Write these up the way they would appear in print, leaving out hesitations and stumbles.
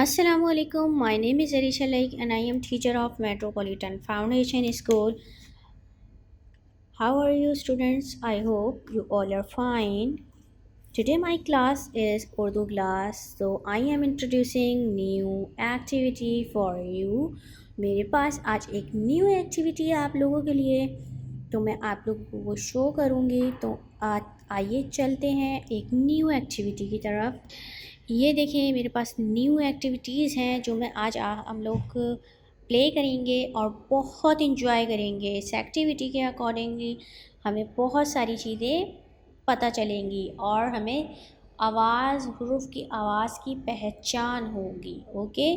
Assalamu alaikum. My name is Arisha Laik and I am teacher of Metropolitan Foundation School. How are you students? I hope you all are fine. Today my class is Urdu class, so I am introducing new activity for you. मेरे पास आज एक new activity है आप लोगों के लिए, तो मैं आप लोगों को वो शो करूँगी। तो आज आइए चलते हैं एक न्यू एक्टिविटी की तरफ। ये देखें मेरे पास न्यू एक्टिविटीज़ हैं जो मैं आज हम लोग प्ले करेंगे और बहुत इंजॉय करेंगे। इस एक्टिविटी के अकॉर्डिंगली हमें बहुत सारी चीज़ें पता चलेंगी और हमें आवाज़ हुरूफ की आवाज़ की पहचान होगी। Okay,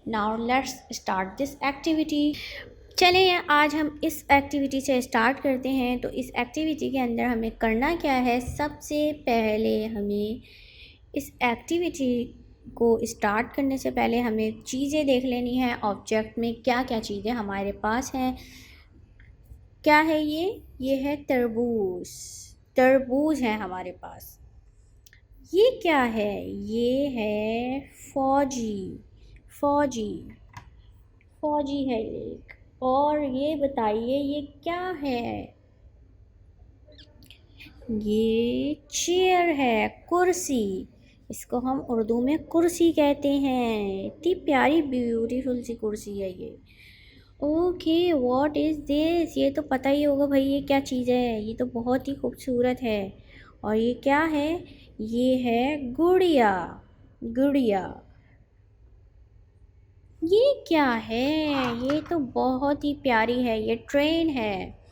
now let's start this activity. चलें आज हम इस एक्टिविटी से स्टार्ट करते हैं। तो इस एक्टिविटी के अंदर हमें करना क्या है, सबसे पहले हमें इस एक्टिविटी को स्टार्ट करने से पहले हमें चीज़ें देख लेनी है। ऑब्जेक्ट में क्या क्या चीज़ें हमारे पास हैं। क्या है ये है तरबूज। तरबूज है हमारे पास। ये क्या है, ये है फौजी। फौजी फौजी है एक। और ये बताइए ये क्या है, ये चेयर है, कुर्सी। इसको हम उर्दू में कुर्सी कहते हैं। इतनी प्यारी ब्यूटीफुल सी कुर्सी है ये। ओके, व्हाट इज़ दिस, ये तो पता ही होगा भाई ये क्या चीज़ है। ये तो बहुत ही खूबसूरत है। और ये क्या है, ये है गुड़िया। गुड़िया। ये क्या है, ये तो बहुत ही प्यारी है, ये ट्रेन है।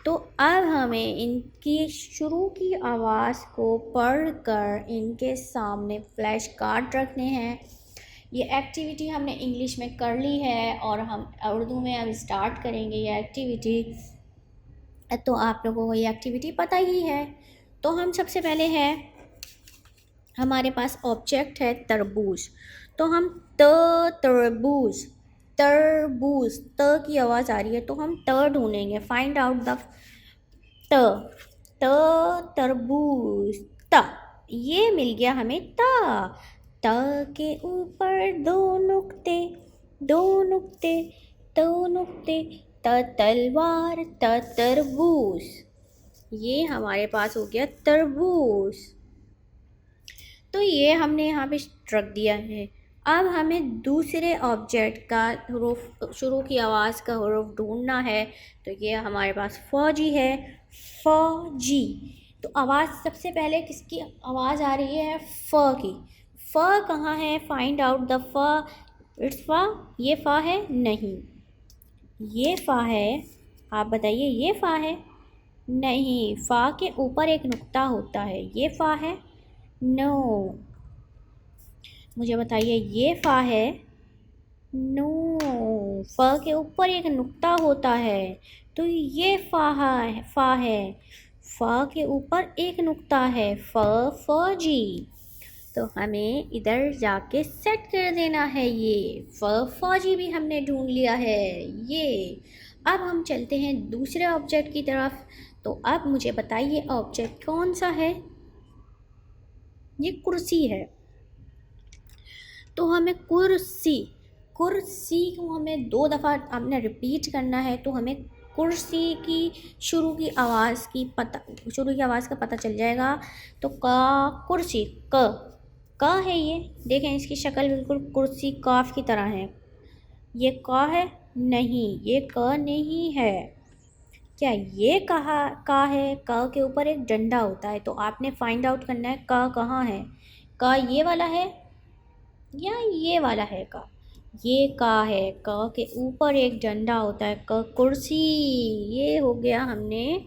तो अब हमें इनकी शुरू की आवाज़ को पढ़कर इनके सामने फ्लैश कार्ड रखने हैं। ये एक्टिविटी हमने इंग्लिश में कर ली है और हम उर्दू में अब स्टार्ट करेंगे ये एक्टिविटी। तो आप लोगों को ये एक्टिविटी पता ही है। तो हम सबसे पहले है, हमारे पास ऑब्जेक्ट है तरबूज। तो हम तरबूज, तरबूज, त की आवाज़ आ रही है तो हम त ढूंढेंगे। फाइंड आउट द त। त तरबूज, त। ये मिल गया हमें त। त के ऊपर दो नुक्ते, दो नुक्ते, दो नुक्ते, त तलवार, त तरबूज। ये हमारे पास हो गया तरबूज। तो ये हमने यहाँ पे रख दिया है। अब हमें दूसरे ऑब्जेक्ट का हुरूफ, शुरू की आवाज़ का हुरूफ ढूंढना है। तो ये हमारे पास फौजी है, फौजी। तो आवाज़ सबसे पहले किसकी आवाज़ आ रही है, फ की। फ कहाँ है, फाइंड आउट द फ। इट्स फ। ये फ है नहीं, ये फ है। आप बताइए ये फ है नहीं, फ के ऊपर एक नुक्ता होता है, ये फ है नो। मुझे बताइए ये फ़ा है, नो। फ़ के ऊपर एक नुक्ता होता है तो ये फ़ा है, फ़ा है। फ़ के ऊपर एक नुक्ता है, फौजी। तो हमें इधर जाके सेट कर देना है ये। फौजी भी हमने ढूंढ लिया है ये। अब हम चलते हैं दूसरे ऑब्जेक्ट की तरफ। तो अब मुझे बताइए ऑब्जेक्ट कौन सा है, ये कुर्सी है। तो हमें कुर्सी, कुर्सी को हमें 2 दफ़ा हमने रिपीट करना है। तो हमें कुर्सी की शुरू की आवाज़ की पता, शुरू की आवाज़ का पता चल जाएगा। तो का, कुर्सी, क है ये। देखें इसकी शक्ल बिल्कुल कुर्सी काफ की तरह है। ये क है नहीं, ये क नहीं है। क्या ये कहा का है, क के ऊपर एक डंडा होता है। तो आपने फाइंड आउट करना है क कहाँ है। क ये वाला है या ये वाला है का, ये का है। क के ऊपर एक डंडा होता है, क कुर्सी। ये हो गया, हमने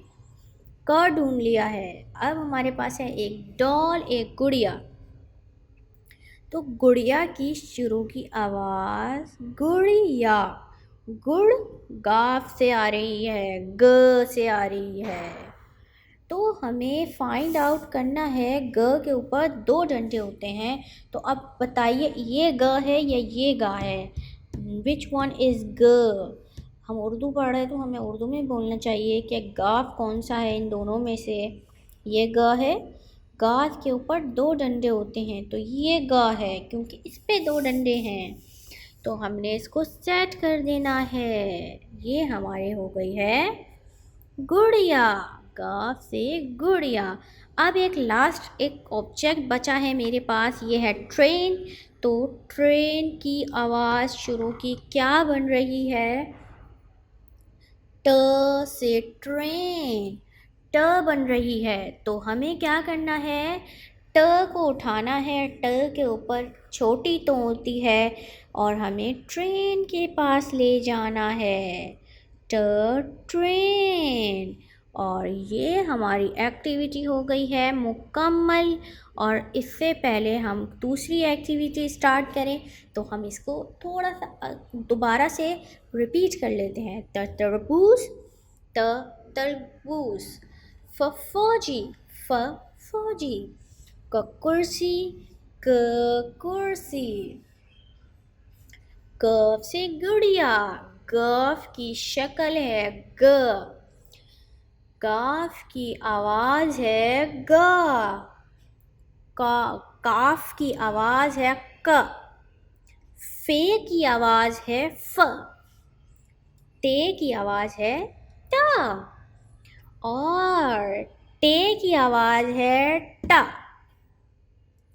क ढूंढ लिया है। अब हमारे पास है एक डॉल, एक गुड़िया। तो गुड़िया की शुरू की आवाज़ गुड़िया। गुड़ गाफ से आ रही है, ग से आ रही है। तो हमें फाइंड आउट करना है, ग के ऊपर 2 डंडे होते हैं। तो अब बताइए ये ग है या ये गा है, विच वन इज़ ग। हम उर्दू पढ़ रहे हैं तो हमें उर्दू में बोलना चाहिए कि गाफ कौन सा है इन दोनों में से। ये ग है गाज के ऊपर 2 डंडे होते हैं, तो ये गा है क्योंकि इस पे 2 डंडे हैं। तो हमने इसको सेट कर देना है। ये हमारे हो गई है गुड़िया। गा से गुड़िया। अब एक लास्ट एक ऑब्जेक्ट बचा है मेरे पास, ये है ट्रेन। तो ट्रेन की आवाज़ शुरू की क्या बन रही है? ट से ट्रेन, ट बन रही है। तो हमें क्या करना है? ट को उठाना है, ट के ऊपर छोटी तो होती है और हमें ट्रेन के पास ले जाना है। ट ट्रेन। और ये हमारी एक्टिविटी हो गई है मुकम्मल। और इससे पहले हम दूसरी एक्टिविटी स्टार्ट करें तो हम इसको थोड़ा सा दोबारा से रिपीट कर लेते हैं। तरबूज, त तरबूज। फौजी, फौजी। कुर्सी, क कुर्सी। ग से गुड़िया, ग की शक्ल है ग। काफ की आवाज है ग। काफ की आवाज है क। फे की आवाज है फ। टे की आवाज है ट। और टे की आवाज है ट।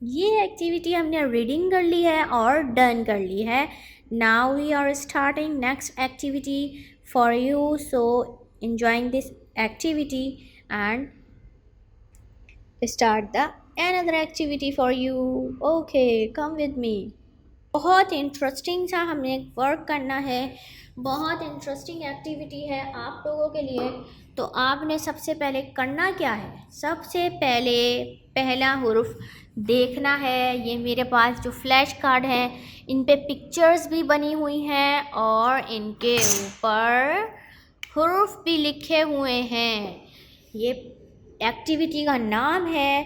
ये एक्टिविटी हमने रीडिंग कर ली है और डन कर ली है। Now we are starting next activity for you, so enjoying this activity and start the another activity for you. Okay, come with me. बहुत इंटरेस्टिंग सा हमने वर्क करना है, बहुत इंटरेस्टिंग एक्टिविटी है आप लोगों के लिए। तो आपने सबसे पहले करना क्या है? सबसे पहले पहला हुर्फ देखना है। ये मेरे पास जो फ्लैश कार्ड है इन पे पिक्चर्स भी बनी हुई हैं और इनके ऊपर हुर्फ भी लिखे हुए हैं। ये एक्टिविटी का नाम है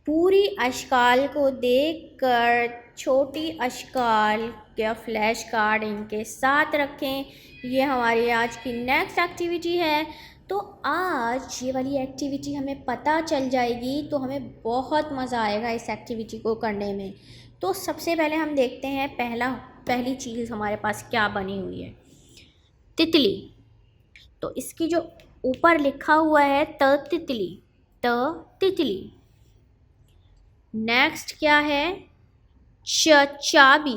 पूरी अशकाल को देखकर छोटी अशकाल के फ्लैश कार्ड इनके साथ रखें। ये हमारी आज की नेक्स्ट एक्टिविटी है। तो आज ये वाली एक्टिविटी हमें पता चल जाएगी तो हमें बहुत मज़ा आएगा इस एक्टिविटी को करने में। तो सबसे पहले हम देखते हैं पहली चीज़ हमारे पास क्या बनी हुई है। तितली। तो इसकी जो ऊपर लिखा हुआ है त तितली, त तितली। नेक्स्ट क्या है? चाबी।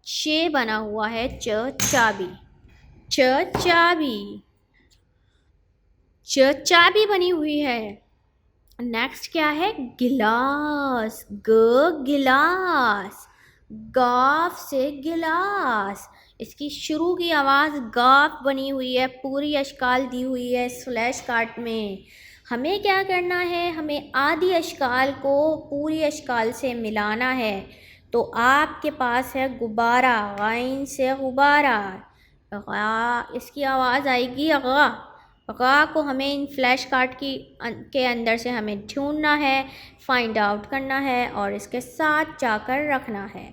चे बना हुआ है चाबी, चाबी। चाबी बनी हुई है। नेक्स्ट क्या है? गिलास, गिलास। गाफ से गिलास। इसकी शुरू की आवाज़ गाफ बनी हुई है, पूरी अशकाल दी हुई है इस फ्लैश कार्ड में। हमें क्या करना है? हमें आधी अशकाल को पूरी अशकाल से मिलाना है। तो आपके पास है गुब्बारा, गाइन से गुब्बारा। इसकी आवाज़ आएगी गा। गा को हमें इन फ्लैश कार्ड के अंदर से हमें ढूंढना है, फाइंड आउट करना है और इसके साथ जाकर रखना है।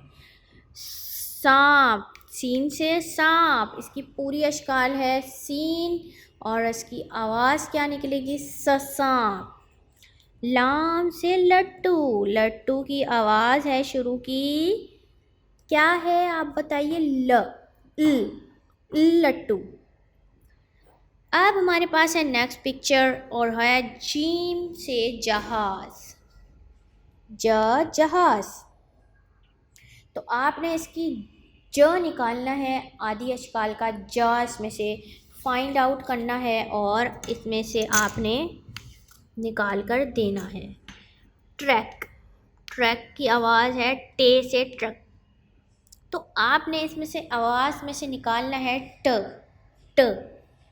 सांप, सीन से सांप। इसकी पूरी अशकाल है सीन और इसकी आवाज़ क्या निकलेगी? सांप। लाम से लट्टू। लट्टू की आवाज़ है शुरू की क्या है आप बताइए? लट्टू। अब हमारे पास है नेक्स्ट पिक्चर और है जीम से जहाज, जहाज। तो आपने इसकी ज निकालना है, आधी अशकाल का ज इसमें से फाइंड आउट करना है और इसमें से आपने निकाल कर देना है। ट्रैक, ट्रैक की आवाज़ है टे से ट्रक। तो आपने इसमें से आवाज़ में से निकालना है ट, ट,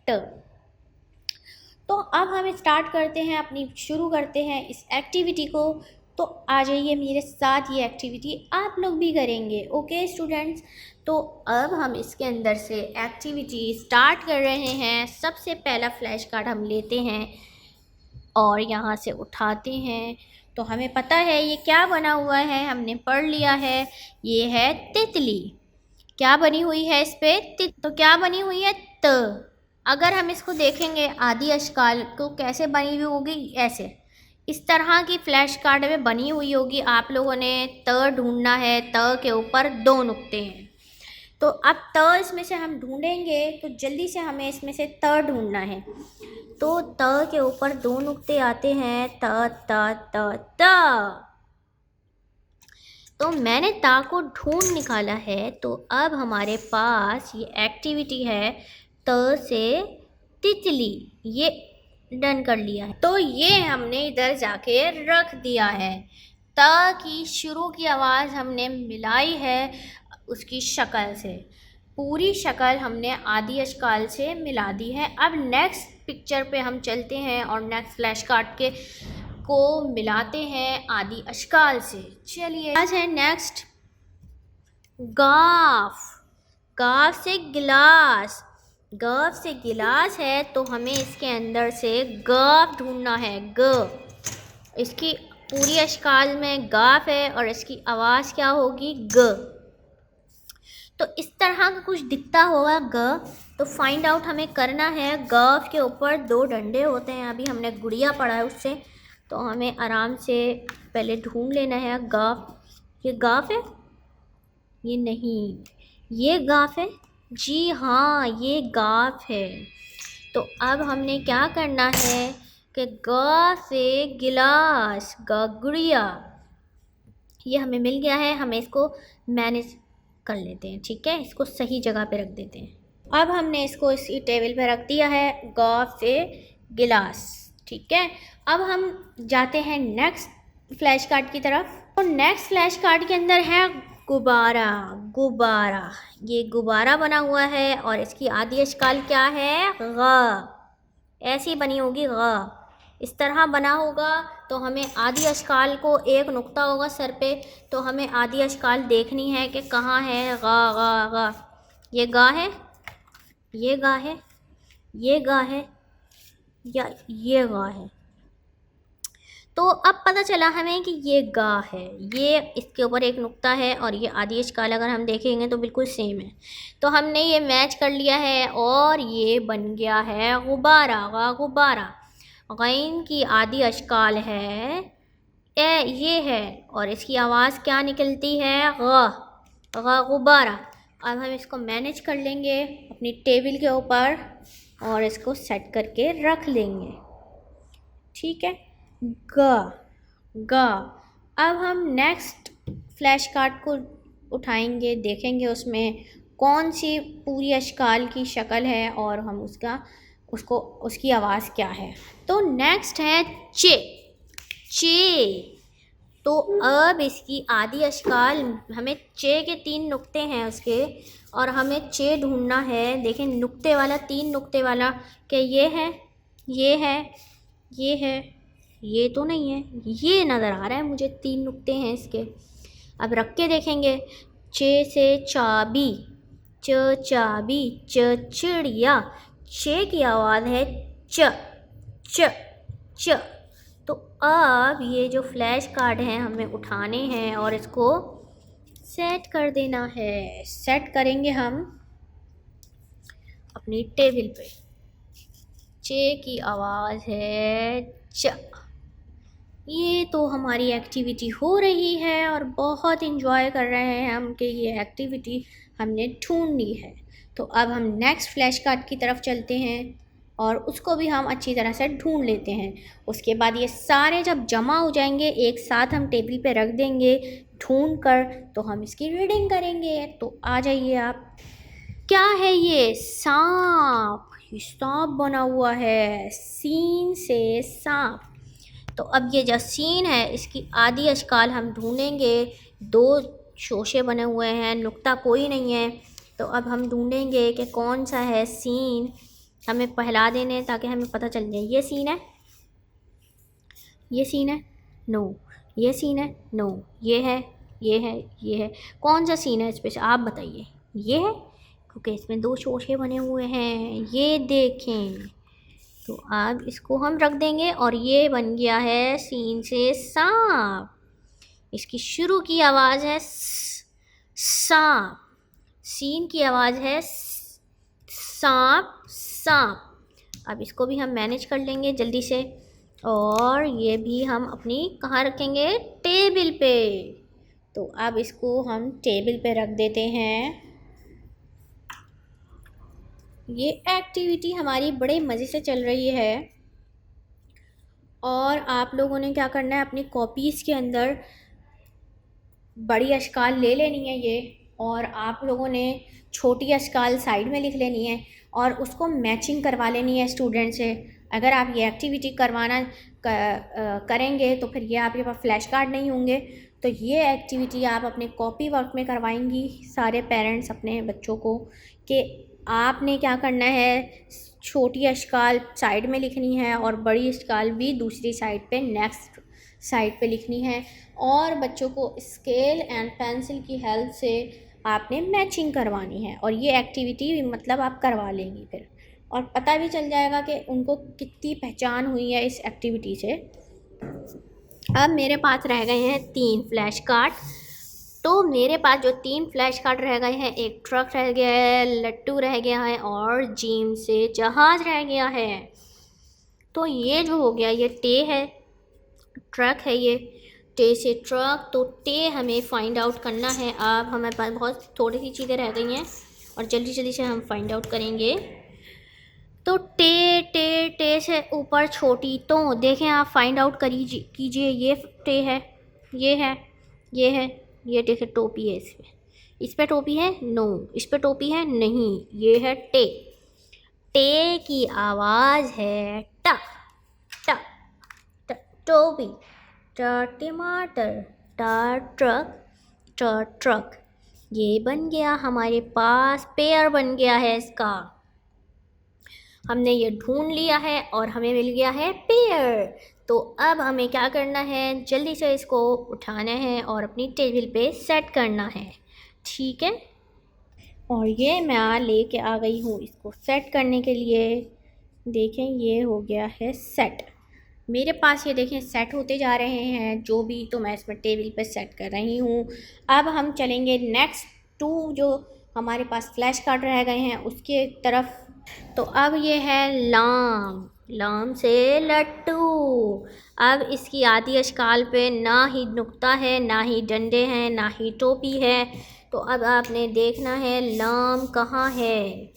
ट। तो अब हम स्टार्ट करते हैं शुरू करते हैं इस एक्टिविटी को। तो आ जाइए मेरे साथ, ये एक्टिविटी आप लोग भी करेंगे। ओके स्टूडेंट्स, तो अब हम इसके अंदर से एक्टिविटी स्टार्ट कर रहे हैं। सबसे पहला फ्लैश कार्ड हम लेते हैं और यहाँ से उठाते हैं। तो हमें पता है ये क्या बना हुआ है, हमने पढ़ लिया है। ये है तितली। क्या बनी हुई है इस पे? तो क्या बनी हुई है? त। अगर हम इसको देखेंगे आधी अशकाल को कैसे बनी हुई होगी? ऐसे। इस तरह की फ्लैश कार्ड में बनी हुई होगी। आप लोगों ने त ढूंढना है, त के ऊपर 2 नुक्ते हैं। तो अब त इसमें से हम ढूंढेंगे, तो जल्दी से हमें इसमें से त ढूंढना है। तो त के ऊपर 2 नुक्ते आते हैं, त त त त। तो मैंने ता को ढूंढ निकाला है। तो अब हमारे पास ये एक्टिविटी है त से तितली, ये डन कर लिया है। तो ये हमने इधर जाके रख दिया है। त की शुरू की आवाज़ हमने मिलाई है उसकी शक्ल से, पूरी शक्ल हमने आदि अशकाल से मिला दी है। अब नेक्स्ट पिक्चर पे हम चलते हैं और नेक्स्ट फ्लैश कार्ड के को मिलाते हैं आदि अशकाल से। चलिए, आज है नेक्स्ट गाफ। गाफ से गिलास, गाफ से गिलास है, तो हमें इसके अंदर से गाफ ढूंढना है। ग, इसकी पूरी अशकाल में गाफ है और इसकी आवाज़ क्या होगी? ग। तो इस तरह का कुछ दिखता होगा ग। तो फाइंड आउट हमें करना है। गाफ के ऊपर 2 डंडे होते हैं, अभी हमने गुड़िया पढ़ा है उससे, तो हमें आराम से पहले ढूंढ लेना है गाफ। ये गाफ है? ये नहीं, ये गाफ है। जी हाँ, ये गाफ है। तो अब हमने क्या करना है कि ग से गिलास, गुड़िया, ये हमें मिल गया है। हमें इसको मैनेज कर लेते हैं, ठीक है, इसको सही जगह पे रख देते हैं। अब हमने इसको इसी टेबल पे रख दिया है, ग से गिलास, ठीक है। अब हम जाते हैं नेक्स्ट फ्लैश कार्ड की तरफ। तो नेक्स्ट फ्लैश कार्ड के अंदर है गुब्बारा। गुब्बारा, ये गुब्बारा बना हुआ है और इसकी आदि अशकाल क्या है? ग। ऐसी बनी होगी ग, इस तरह बना होगा। तो हमें आदि अशकाल को एक नुक्ता होगा सर पे, तो हमें आदि अशकाल देखनी है कि कहाँ है। ग ग ग, ये गा है, ये गा है, ये गा है, या ये गा है। तो अब पता चला हमें कि ये गा है, ये इसके ऊपर एक नुक्ता है और ये आदि अशकाल अगर हम देखेंगे तो बिल्कुल सेम है। तो हमने ये मैच कर लिया है और ये बन गया है गुब्बारा। गा गुब्बारा। गैन की आदि अशकाल है ए, ये है, और इसकी आवाज़ क्या निकलती है? ग। गा गुब्बारा। अब हम इसको मैनेज कर लेंगे अपनी टेबल के ऊपर और इसको सेट करके रख लेंगे, ठीक है। ग, ग। अब हम नेक्स्ट फ्लैश कार्ड को उठाएंगे, देखेंगे उसमें कौन सी पूरी अशकाल की शक्ल है और हम उसकी आवाज़ क्या है। तो नेक्स्ट है चे। चे। तो अब इसकी आदि अशकाल, हमें चे के 3 नुक्ते हैं उसके, और हमें चे ढूंढना है। देखें, नुक्ते वाला, 3 नुक्ते वाला, कि ये है, ये है, ये है, ये तो नहीं है, ये नज़र आ रहा है मुझे, 3 नुक्ते हैं इसके। अब रख के देखेंगे। चे से चाबी, च चाबी, च चिड़िया, चे की आवाज़ है च च च। तो अब ये जो फ्लैश कार्ड हैं हमें उठाने हैं और इसको सेट कर देना है। सेट करेंगे हम अपनी टेबल पे। चे की आवाज़ है च। ये तो हमारी एक्टिविटी हो रही है और बहुत इंजॉय कर रहे हैं हम कि ये एक्टिविटी हमने ढूंढ ली है। तो अब हम नेक्स्ट फ्लैश कार्ड की तरफ चलते हैं और उसको भी हम अच्छी तरह से ढूंढ लेते हैं। उसके बाद ये सारे जब जमा हो जाएंगे एक साथ हम टेबल पे रख देंगे ढूंढ कर, तो हम इसकी रीडिंग करेंगे। तो आ जाइए आप। क्या है ये? सांप। ये सांप बना हुआ है, सीन से सांप। तो अब ये जो सीन है इसकी आदि अशकाल हम ढूंढेंगे। 2 शोशे बने हुए हैं, नुक्ता कोई नहीं है। तो अब हम ढूंढेंगे कि कौन सा है सीन, हमें पहला देने ताकि हमें पता चल जाए। ये सीन है, ये सीन है, नो। ये सीन है, नो। ये है, ये है, ये है। कौन सा सीन है इस पे से आप बताइए? ये है, क्योंकि इसमें 2 शोशे बने हुए हैं, ये देखें। तो अब इसको हम रख देंगे और ये बन गया है सीन से सांप। इसकी शुरू की आवाज़ है सांप, सीन की आवाज़ है सांप सांप। अब इसको भी हम मैनेज कर लेंगे जल्दी से। और ये भी हम अपनी कहाँ रखेंगे, टेबल पे। तो अब इसको हम टेबल पे रख देते हैं। ये एक्टिविटी हमारी बड़े मज़े से चल रही है। और आप लोगों ने क्या करना है, अपनी कॉपीज़ के अंदर बड़ी अश्काल ले लेनी है ये, और आप लोगों ने छोटी अश्काल साइड में लिख लेनी है और उसको मैचिंग करवा लेनी है स्टूडेंट से। अगर आप ये एक्टिविटी करेंगे तो फिर ये आपके पास फ्लैश कार्ड नहीं होंगे। तो ये एक्टिविटी आप अपने कॉपी वर्क में करवाएंगी सारे पेरेंट्स अपने बच्चों को, कि आपने क्या करना है, छोटी अश्काल साइड में लिखनी है और बड़ी अश्काल भी दूसरी साइड पे, नेक्स्ट साइड पे लिखनी है। और बच्चों को स्केल एंड पेंसिल की हेल्प से आपने मैचिंग करवानी है। और ये एक्टिविटी मतलब आप करवा लेंगी फिर, और पता भी चल जाएगा कि उनको कितनी पहचान हुई है इस एक्टिविटी से। अब मेरे पास रह गए हैं 3 फ्लैश कार्ड। तो मेरे पास जो 3 फ्लैश कार्ड रह गए हैं, एक ट्रक रह गया है, लट्टू रह गया है और जिम से जहाज़ रह गया है। तो ये जो हो गया, ये टे है, ट्रक है ये, टे से ट्रक। तो टे हमें फाइंड आउट करना है। अब हमारे पास बहुत थोड़ी सी चीज़ें रह गई हैं और जल्दी जल्दी से हम फाइंड आउट करेंगे। तो टे टे टे से ऊपर छोटी, तो देखें आप फाइंड आउट कीजिए। ये टे है, ये है, ये है, ये देखें टोपी है इस पे टोपी है, नो, इस पे टोपी है, नहीं, ये है टे। टे की आवाज़ है ट ट ट, टोपी, ट टमाटर, ट ट्रक, ट ट्रक। ये बन गया हमारे पास, पेयर बन गया है इसका। हमने ये ढूंढ लिया है और हमें मिल गया है पेयर। तो अब हमें क्या करना है, जल्दी से इसको उठाना है और अपनी टेबल पे सेट करना है, ठीक है। और ये मैं लेके आ गई हूँ इसको सेट करने के लिए। देखें ये हो गया है सेट मेरे पास, ये देखें सेट होते जा रहे हैं जो भी, तो मैं इसमें टेबल पे सेट कर रही हूँ। अब हम चलेंगे नेक्स्ट 2 जो हमारे पास फ्लैश कार्ड रह गए हैं उसके तरफ। तो अब ये है लाम, लाम से लट्टू। अब इसकी आदि अश्काल पे ना ही नुक्ता है, ना ही डंडे हैं, ना ही टोपी है। तो अब आपने देखना है लाम कहाँ है,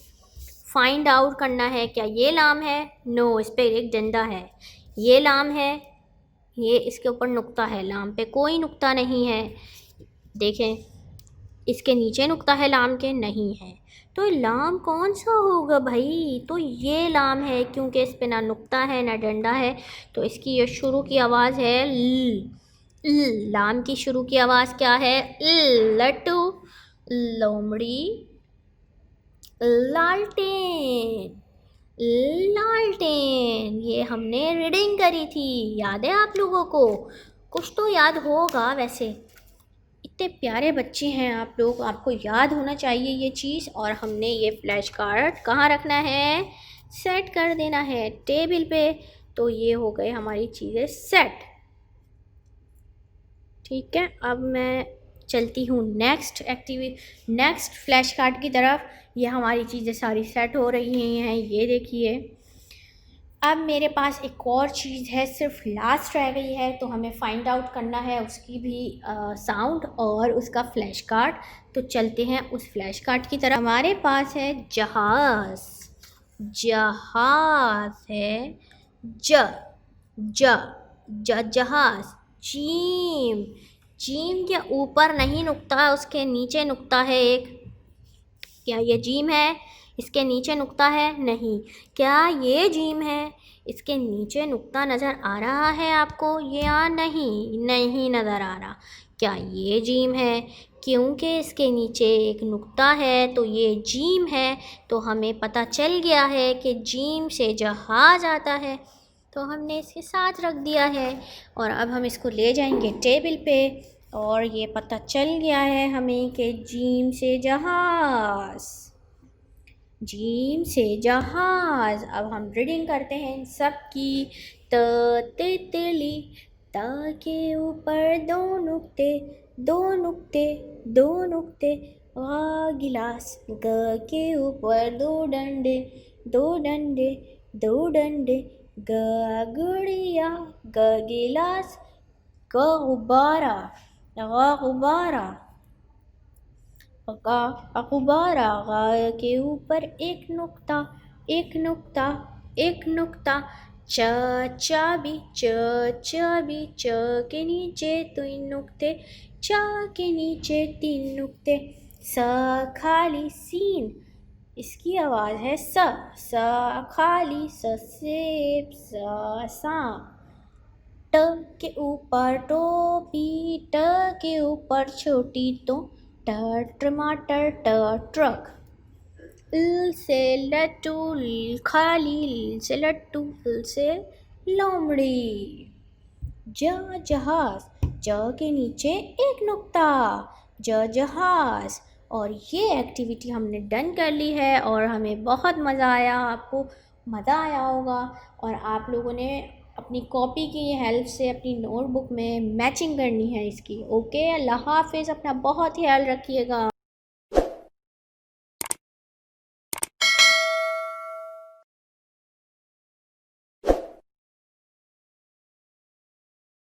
फाइंड आउट करना है। क्या ये लाम है? नो, इस पर एक डंडा है। ये लाम है, ये इसके ऊपर नुक्ता है, लाम पे कोई नुक्ता नहीं है। देखें इसके नीचे नुक्ता है, लाम के नहीं है। तो लाम कौन सा होगा भाई? तो ये लाम है, क्योंकि इस पे ना नुक्ता है ना डंडा है। तो इसकी ये शुरू की आवाज़ है ल। लाम की शुरू की आवाज़ क्या है? लट्टू, लोमड़ी, लालटेन, लालटेन। ये हमने रीडिंग करी थी, याद है आप लोगों को? कुछ तो याद होगा वैसे, इतने प्यारे बच्चे हैं आप लोग, आपको याद होना चाहिए ये चीज़। और हमने ये फ्लैश कार्ड कहाँ रखना है? सेट कर देना है टेबल पे। तो ये हो गए हमारी चीज़ें सेट, ठीक है। अब मैं चलती हूँ नेक्स्ट फ्लैश कार्ड की तरफ। ये हमारी चीज़ें सारी सेट हो रही हैं, ये देखिए। अब मेरे पास एक और चीज़ है, सिर्फ लास्ट रह गई है, तो हमें फाइंड आउट करना है उसकी भी साउंड और उसका फ्लैश कार्ड। तो चलते हैं उस फ्लैश कार्ड की तरफ। हमारे पास है जहाज़, जहाज़ है, ज ज ज जहाज़। जीम, जीम के ऊपर नहीं नुक्ता, उसके नीचे नुक्ता है एक। क्या ये जीम है? इसके नीचे नुक्ता है? नहीं। क्या ये जीम है? इसके नीचे नुक्ता नज़र आ रहा है आपको या नहीं? नहीं नज़र आ रहा। क्या ये जीम है? क्योंकि इसके नीचे एक नुक्ता है तो ये जीम है। तो हमें पता चल गया है कि जीम से जहाज़ आता है, तो हमने इसके साथ रख दिया है। और अब हम इसको ले जाएंगे टेबल पे, और ये पता चल गया है हमें कि जीम से जहाज़, जीम से जहाज़। अब हम रीडिंग करते हैं इन सब की। तितली, त के ऊपर 2 नुक्ते, 2 नुक्ते, 2 नुक्ते। गिलास, ग के ऊपर 2 डंडे, 2 डंडे, 2 डंडे, ग गुड़िया, ग गिलास, ग गुब्बारा, ग गुब्बारा, गुब्बारा, ग के ऊपर एक नुक्ता, एक नुक्ता, एक नुक्ता, च चाबी, च चाबी, च के नीचे तीन नुक्ते, च के नीचे तीन नुक्ते, स खाली सीन, इसकी आवाज़ है स खाली, स सेब, स सांप, ट के ऊपर टोपी, ट के ऊपर छोटी तो, ट टमाटर, ट ट्रक, ल से लट्टू, खाली, ल से लट्टू, ल से लोमड़ी, जहाज, ज के नीचे एक नुक्ता, जहाज। और ये एक्टिविटी हमने डन कर ली है और हमें बहुत मज़ा आया, आपको मज़ा आया होगा। और आप लोगों ने अपनी कॉपी की हेल्प से अपनी नोटबुक में मैचिंग करनी है इसकी। ओके, अल्लाह हाफिज़, अपना बहुत ख्याल रखिएगा।